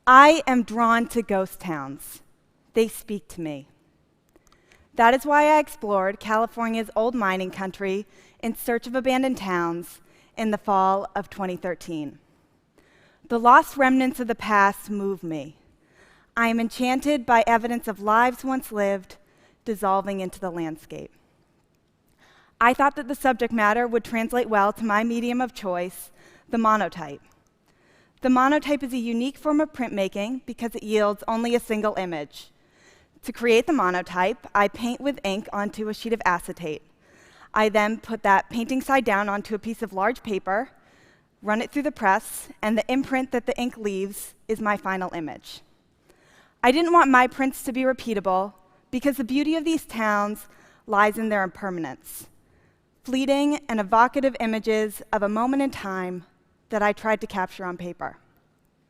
I am drawn to ghost towns. They speak to me. That is why I explored California's old mining country in search of abandoned towns in the fall of 2013. The lost remnants of the past move me. I am enchanted by evidence of lives once lived dissolving into the landscape. I thought that the subject matter would translate well to my medium of choice, the monotype. The monotype is a unique form of printmaking because it yields only a single image. To create the monotype, I paint with ink onto a sheet of acetate. I then put that painting side down onto a piece of large paper, run it through the press, and the imprint that the ink leaves is my final image. I didn't want my prints to be repeatable because the beauty of these towns lies in their impermanence. Fleeting and evocative images of a moment in time that I tried to capture on paper.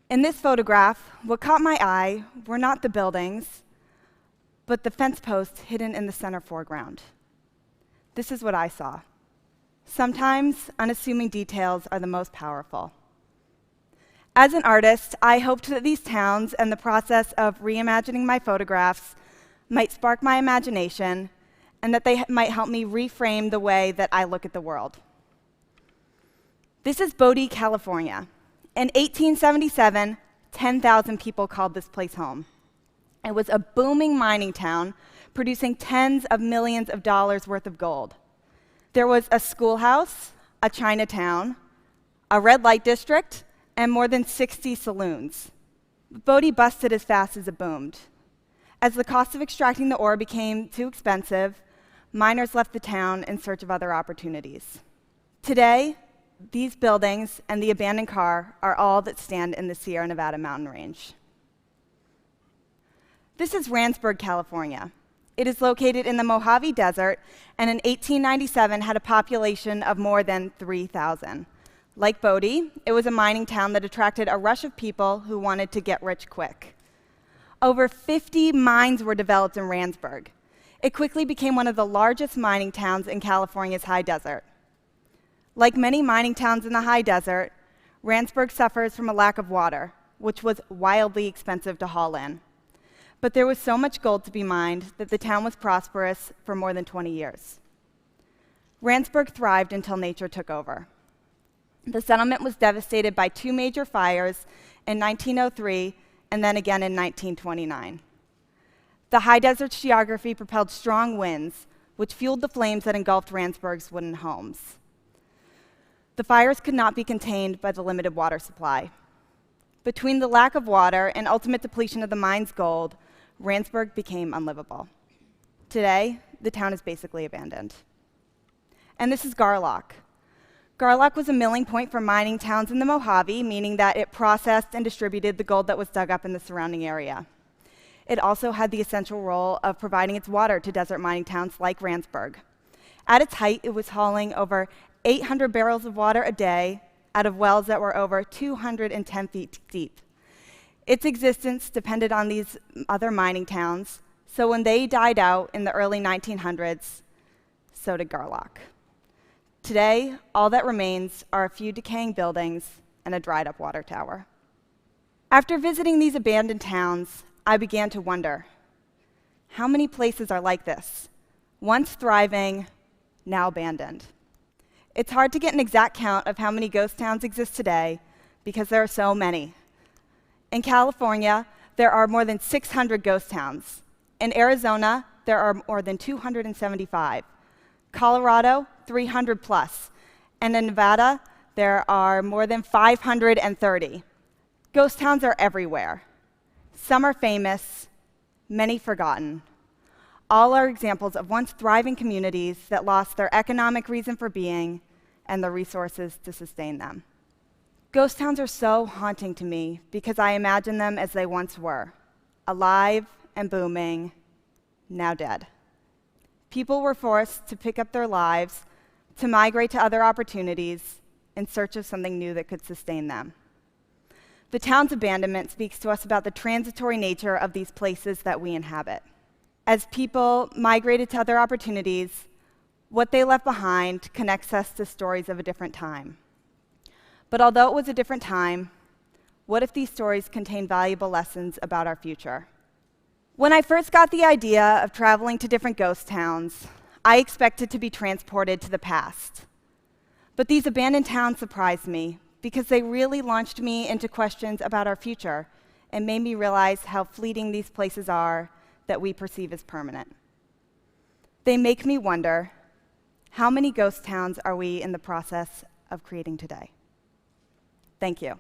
In this photograph, what caught my eye were not the buildings, but the fence posts hidden in the center foreground. This is what I saw. Sometimes unassuming details are the most powerful. As an artist, I hoped that these towns and the process of reimagining my photographs might spark my imagination and that they might help me reframe the way that I look at the world. This is Bodie, California. In 1877, 10,000 people called this place home. It was a booming mining town, producing tens of millions of dollars worth of gold. There was a schoolhouse, a Chinatown, a red light district, and more than 60 saloons. Bodie busted as fast as it boomed. As the cost of extracting the ore became too expensive, miners left the town in search of other opportunities. Today, these buildings and the abandoned car are all that stand in the Sierra Nevada mountain range. This is Randsburg, California. It is located in the Mojave Desert, and in 1897 had a population of more than 3,000. Like Bodie, it was a mining town that attracted a rush of people who wanted to get rich quick. Over 50 mines were developed in Randsburg. It quickly became one of the largest mining towns in California's high desert. Like many mining towns in the high desert, Randsburg suffers from a lack of water, which was wildly expensive to haul in. But there was so much gold to be mined that the town was prosperous for more than 20 years. Randsburg thrived until nature took over. The settlement was devastated by two major fires in 1903 and then again in 1929. The high desert's geography propelled strong winds, which fueled the flames that engulfed Randsburg's wooden homes. The fires could not be contained by the limited water supply. Between the lack of water and ultimate depletion of the mine's gold, Randsburg became unlivable. Today, the town is basically abandoned. And this is Garlock. Garlock was a milling point for mining towns in the Mojave, meaning that it processed and distributed the gold that was dug up in the surrounding area. It also had the essential role of providing its water to desert mining towns like Randsburg. At its height, it was hauling over 800 barrels of water a day out of wells that were over 210 feet deep. Its existence depended on these other mining towns, so when they died out in the early 1900s, so did Garlock. Today, all that remains are a few decaying buildings and a dried-up water tower. After visiting these abandoned towns, I began to wonder, how many places are like this? Once thriving, now abandoned. It's hard to get an exact count of how many ghost towns exist today because there are so many. In California, there are more than 600 ghost towns. In Arizona, there are more than 275. Colorado, 300 plus. And in Nevada, there are more than 530. Ghost towns are everywhere. Some are famous, many forgotten. All are examples of once thriving communities that lost their economic reason for being and the resources to sustain them. Ghost towns are so haunting to me because I imagine them as they once were, alive and booming, now dead. People were forced to pick up their lives, to migrate to other opportunities in search of something new that could sustain them. The town's abandonment speaks to us about the transitory nature of these places that we inhabit. As people migrated to other opportunities, what they left behind connects us to stories of a different time. But although it was a different time, What if these stories contain valuable lessons about our future? When I first got the idea of traveling to different ghost towns, I expected to be transported to the past. But these abandoned towns surprised me because they really launched me into questions about our future and made me realize how fleeting these places are that we perceive as permanent. They make me wonder, how many ghost towns are we in the process of creating today? Thank you.